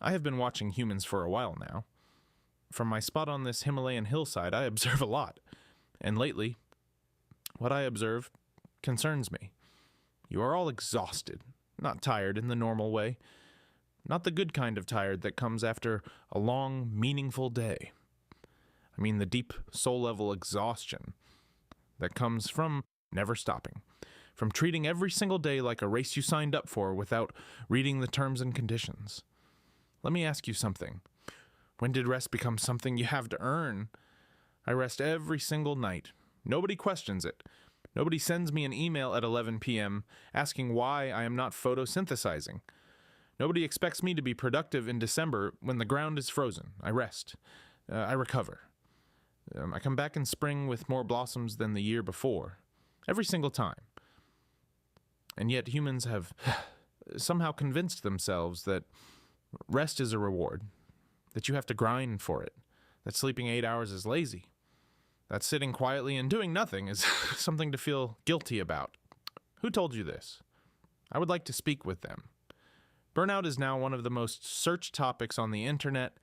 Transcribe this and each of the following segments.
I have been watching humans for a while now. From my spot on this Himalayan hillside, I observe a lot. And lately, what I observe concerns me. You are all exhausted, not tired in the normal way. Not the good kind of tired that comes after a long, meaningful day. I mean the deep, soul-level exhaustion that comes from never stopping. From treating every single day like a race you signed up for without reading the terms and conditions. Let me ask you something. When did rest become something you have to earn? I rest every single night. Nobody questions it. Nobody sends me an email at 11 p.m. asking why I am not photosynthesizing. Nobody expects me to be productive in December when the ground is frozen. I rest. I recover. I come back in spring with more blossoms than the year before. Every single time. And yet humans have somehow convinced themselves that rest is a reward. That you have to grind for it. That sleeping 8 hours is lazy. That sitting quietly and doing nothing is something to feel guilty about. Who told you this? I would like to speak with them. Burnout is now one of the most searched topics on the internet.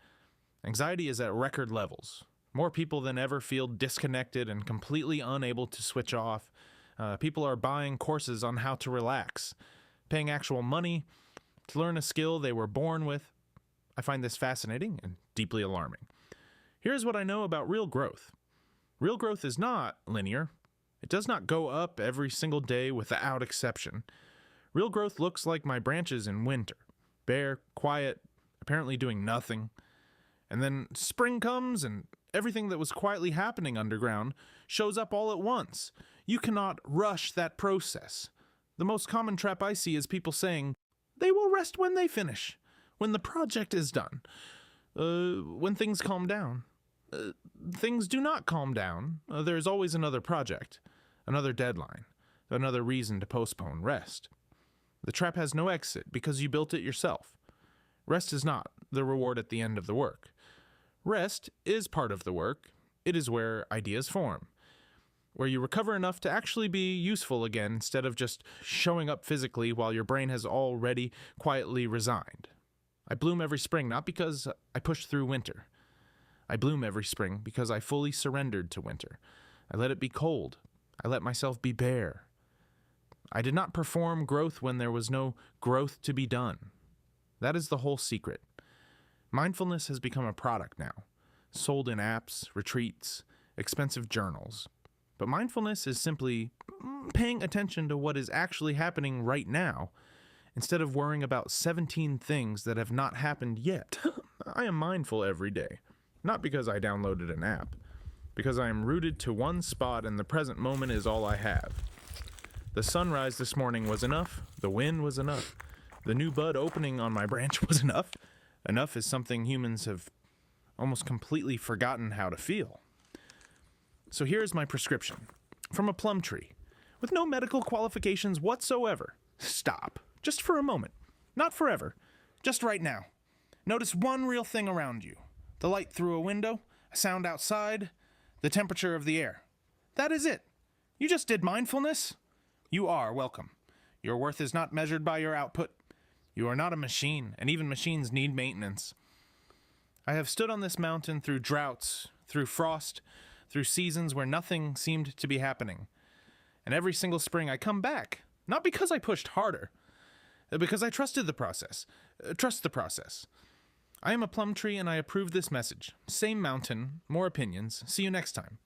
Anxiety is at record levels. More people than ever feel disconnected and completely unable to switch off. People are buying courses on how to relax, paying actual money to learn a skill they were born with. I find this fascinating and deeply alarming. Here's what I know about real growth. Real growth is not linear. It does not go up every single day without exception. Real growth looks like my branches in winter. Bare, quiet, apparently doing nothing. And then spring comes and everything that was quietly happening underground shows up all at once. You cannot rush that process. The most common trap I see is people saying, they will rest when they finish, when the project is done, when things calm down. Things do not calm down. There's always another project, another deadline, another reason to postpone rest. The trap has no exit because you built it yourself. Rest is not the reward at the end of the work. Rest is part of the work. It is where ideas form, where you recover enough to actually be useful again instead of just showing up physically while your brain has already quietly resigned. I bloom every spring not because I pushed through winter. I bloom every spring because I fully surrendered to winter. I let it be cold. I let myself be bare. I did not perform growth when there was no growth to be done. That is the whole secret. Mindfulness has become a product now, sold in apps, retreats, expensive journals. But mindfulness is simply paying attention to what is actually happening right now, instead of worrying about 17 things that have not happened yet. I am mindful every day, not because I downloaded an app, because I am rooted to one spot and the present moment is all I have. The sunrise this morning was enough, the wind was enough, the new bud opening on my branch was enough. Enough is something humans have almost completely forgotten how to feel. So here is my prescription, from a plum tree, with no medical qualifications whatsoever. Stop, just for a moment, not forever, just right now. Notice one real thing around you, the light through a window, a sound outside, the temperature of the air. That is it. You just did mindfulness. You are welcome. Your worth is not measured by your output. You are not a machine, and even machines need maintenance. I have stood on this mountain through droughts, through frost, through seasons where nothing seemed to be happening. And every single spring I come back, not because I pushed harder, because I trusted the process. Trust the process. I am a plum tree and I approve this message. Same mountain, more opinions. See you next time.